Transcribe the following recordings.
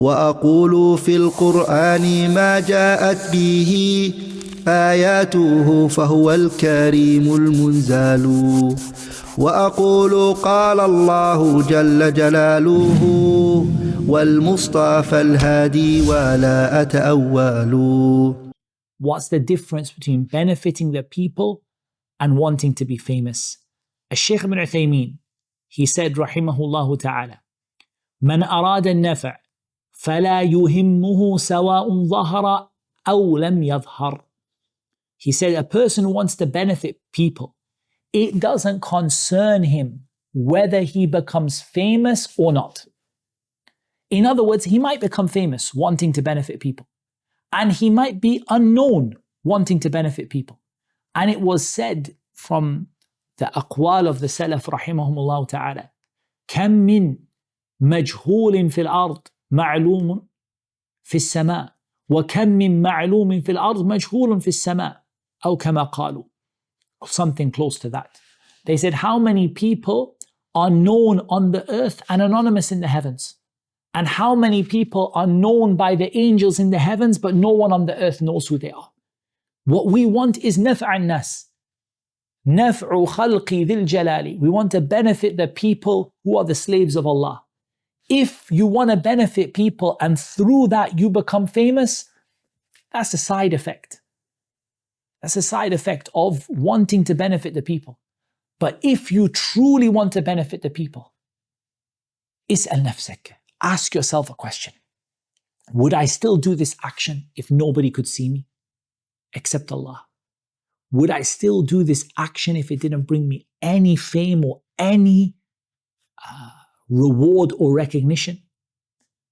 وأقول في القرآن ما جاءت به آياته فهو الكريم المنزال وأقول قال الله جل جلاله والمصطفى الهادي ولا أتأول. What's the difference between benefiting the people and wanting to be famous? Shaykh ibn Uthaymeen, he said rahimahullah ta'ala, من أراد النفع فلا يهمه سواء ظهر أو لم يظهر. He said a person who wants to benefit people, it doesn't concern him whether he becomes famous or not. In other words, he might become famous wanting to benefit people, and he might be unknown wanting to benefit people. And it was said from the aqwal of the Salaf rahimahumullah ta'ala, كم من مجهول في الأرض معلوم في السماء وكم من معلوم في الأرض مجهول في السماء أو كما قالوا, something close to that. They said, how many people are known on the earth and anonymous in the heavens? And how many people are known by the angels in the heavens, but no one on the earth knows who they are? What we want is نفع الناس. نفع خلقي ذي الجلال. We want to benefit the people who are the slaves of Allah. If you want to benefit people and through that you become famous, that's a side effect. That's a side effect of wanting to benefit the people. But if you truly want to benefit the people, اسأل نفسك. Ask yourself a question. Would I still do this action if nobody could see me except Allah? Would I still do this action if it didn't bring me any fame or any reward or recognition?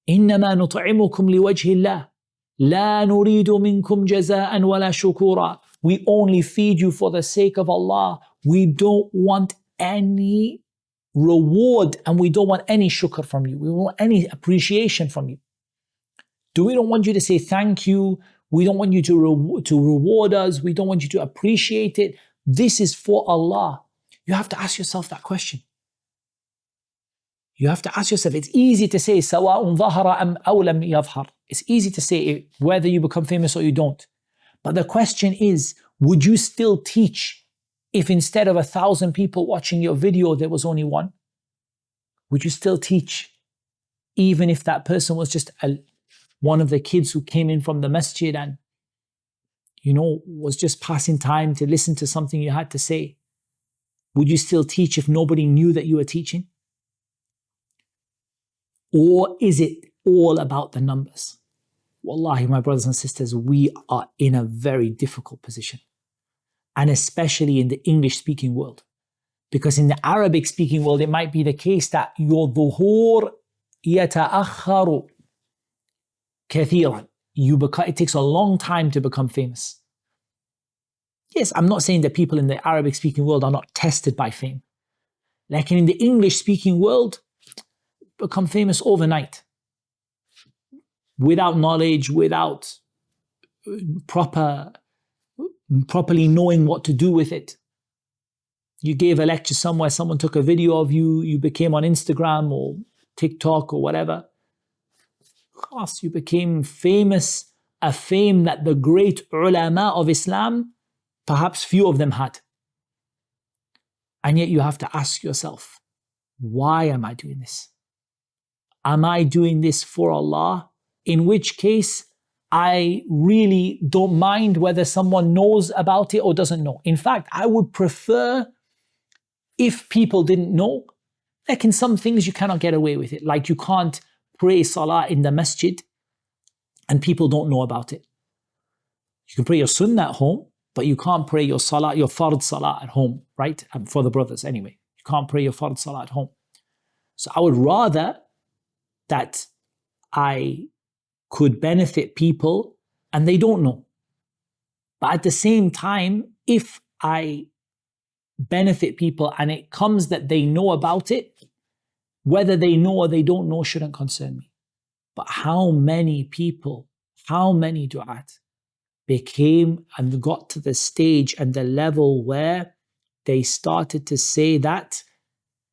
إنما نطعمكم لوجه الله لا نريد منكم جزاء ولا شكورا. We only feed you for the sake of Allah. We don't want any reward and we don't want any shukr from you. We don't want any appreciation from you. We don't want you to say thank you. We don't want you to reward us. We don't want you to appreciate it. This is for Allah. You have to ask yourself that question. You have to ask yourself, it's easy to say سواء ظهر أم أو لم يظهر. It's easy to say it, whether you become famous or you don't. But the question is, would you still teach if instead of 1,000 people watching your video, there was only one? Would you still teach even if that person was just one of the kids who came in from the masjid and, was just passing time to listen to something you had to say? Would you still teach if nobody knew that you were teaching? Or is it all about the numbers? Wallahi, my brothers and sisters, we are in a very difficult position. And especially in the English-speaking world. Because in the Arabic-speaking world, it might be the case that your dhuhur يتأخر كثيرا. It takes a long time to become famous. Yes, I'm not saying that people in the Arabic-speaking world are not tested by fame. Like in the English-speaking world, become famous overnight. Without knowledge, without properly knowing what to do with it. You gave a lecture somewhere, someone took a video of you, you became on Instagram or TikTok or whatever. You became famous, a fame that the great ulama of Islam, perhaps few of them had. And yet you have to ask yourself, why am I doing this? Am I doing this for Allah? In which case, I really don't mind whether someone knows about it or doesn't know. In fact, I would prefer if people didn't know. Like in some things you cannot get away with it. Like you can't pray salah in the masjid and people don't know about it. You can pray your sunnah at home, but you can't pray your salah, your fard salah at home, right? For the brothers anyway. You can't pray your fard salah at home. So I would rather that I could benefit people and they don't know. But at the same time, if I benefit people and it comes that they know about it, whether they know or they don't know shouldn't concern me. But how many people, how many du'at became and got to the stage and the level where they started to say that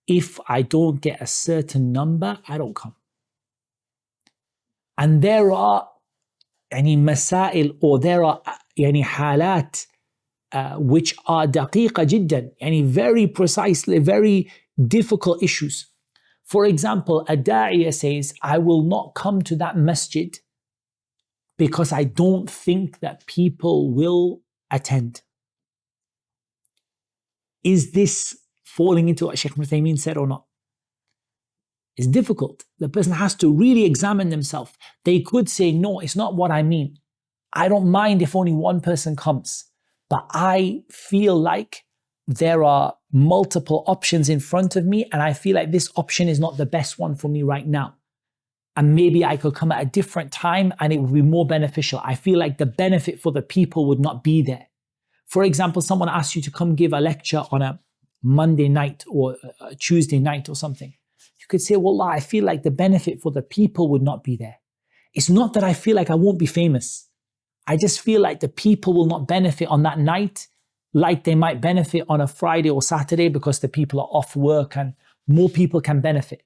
if I don't get a certain number, I don't come. And there are masail, or there are حالات which are دقيقة جدا, very precisely, very difficult issues. For example, a da'iyah says, I will not come to that masjid because I don't think that people will attend. Is this falling into what Shaykh Ibn Uthaymeen said or not? It's difficult. The person has to really examine themselves. They could say, no, it's not what I mean. I don't mind if only one person comes, but I feel like there are multiple options in front of me, and I feel like this option is not the best one for me right now. And maybe I could come at a different time and it would be more beneficial. I feel like the benefit for the people would not be there. For example, someone asks you to come give a lecture on a Monday night or a Tuesday night or something. You could say, Wallah, I feel like the benefit for the people would not be there. It's not that I feel like I won't be famous. I just feel like the people will not benefit on that night like they might benefit on a Friday or Saturday because the people are off work and more people can benefit.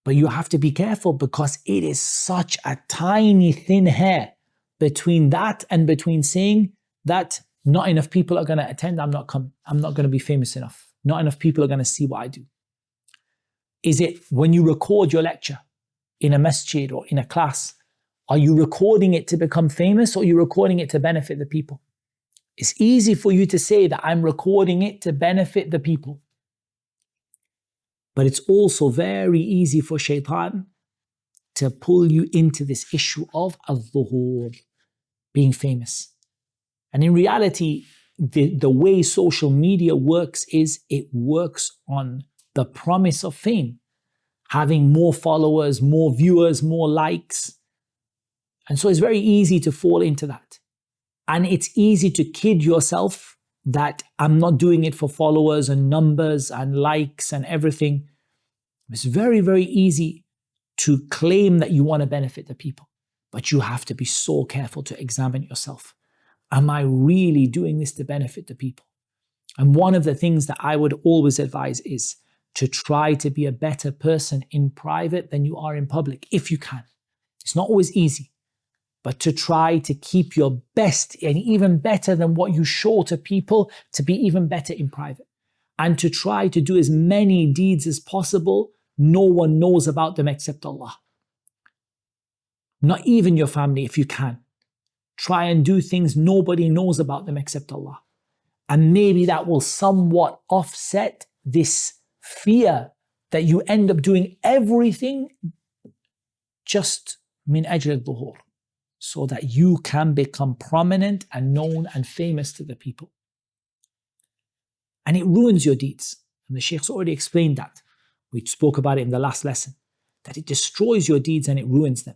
But you have to be careful because it is such a tiny thin hair between that and between saying that not enough people are going to attend, I'm not coming. I'm not going to be famous enough. Not enough people are going to see what I do. Is it when you record your lecture in a masjid or in a class, are you recording it to become famous or are you recording it to benefit the people? It's easy for you to say that I'm recording it to benefit the people. But it's also very easy for shaitan to pull you into this issue of al-dhuhur, being famous. And in reality, the way social media works is it works on the promise of fame, having more followers, more viewers, more likes. And so it's very easy to fall into that. And it's easy to kid yourself that I'm not doing it for followers and numbers and likes and everything. It's very, very easy to claim that you want to benefit the people. But you have to be so careful to examine yourself. Am I really doing this to benefit the people? And one of the things that I would always advise is to try to be a better person in private than you are in public, if you can. It's not always easy, but to try to keep your best and even better than what you show to people, to be even better in private. And to try to do as many deeds as possible no one knows about them except Allah. Not even your family, if you can. Try and do things nobody knows about them except Allah. And maybe that will somewhat offset this fear that you end up doing everything just min ajr al-dhuhur, so that you can become prominent and known and famous to the people. And it ruins your deeds. And the Shaykh's already explained that. We spoke about it in the last lesson, that it destroys your deeds and it ruins them.